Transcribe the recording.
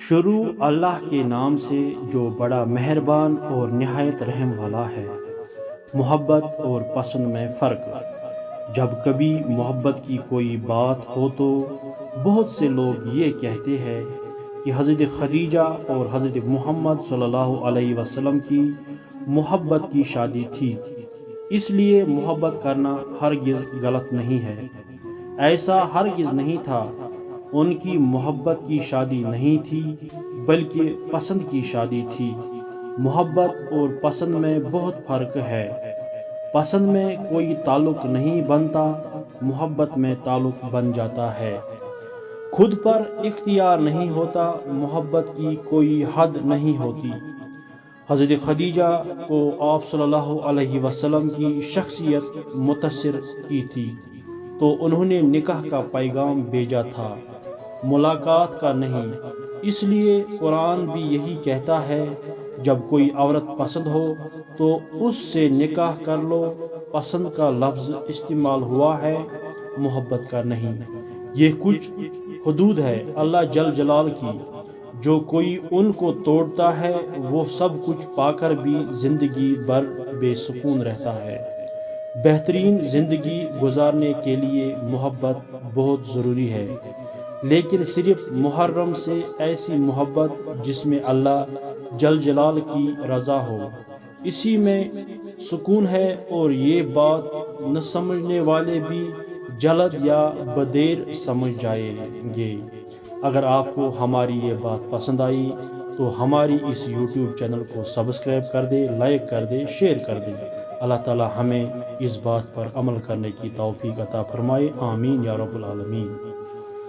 شروع اللہ کے نام سے جو بڑا مہربان اور نہایت رحم والا ہے۔ محبت اور پسند میں فرق۔ جب کبھی محبت کی کوئی بات ہو تو بہت سے لوگ یہ کہتے ہیں کہ حضرت خدیجہ اور حضرت محمد صلی اللہ علیہ وسلم کی محبت کی شادی تھی، اس لیے محبت کرنا ہرگز غلط نہیں ہے۔ ایسا ہرگز نہیں تھا، ان کی محبت کی شادی نہیں تھی بلکہ پسند کی شادی تھی۔ محبت اور پسند میں بہت فرق ہے۔ پسند میں کوئی تعلق نہیں بنتا، محبت میں تعلق بن جاتا ہے۔ خود پر اختیار نہیں ہوتا، محبت کی کوئی حد نہیں ہوتی۔ حضرت خدیجہ کو آپ صلی اللہ علیہ وسلم کی شخصیت متاثر کی تھی، تو انہوں نے نکاح کا پیغام بھیجا تھا، ملاقات کا نہیں۔ اس لیے قرآن بھی یہی کہتا ہے، جب کوئی عورت پسند ہو تو اس سے نکاح کر لو۔ پسند کا لفظ استعمال ہوا ہے، محبت کا نہیں۔ یہ کچھ حدود ہے اللہ جل جلال کی، جو کوئی ان کو توڑتا ہے وہ سب کچھ پا کر بھی زندگی بھر بے سکون رہتا ہے۔ بہترین زندگی گزارنے کے لیے محبت بہت ضروری ہے، لیکن صرف محرم سے ایسی محبت جس میں اللہ جل جلال کی رضا ہو، اسی میں سکون ہے۔ اور یہ بات نہ سمجھنے والے بھی جلد یا بدیر سمجھ جائیں گے۔ اگر آپ کو ہماری یہ بات پسند آئی تو ہماری اس یوٹیوب چینل کو سبسکرائب کر دے، لائک کر دے، شیئر کر دے۔ اللہ تعالی ہمیں اس بات پر عمل کرنے کی توفیق عطا فرمائے، آمین یا رب العالمین۔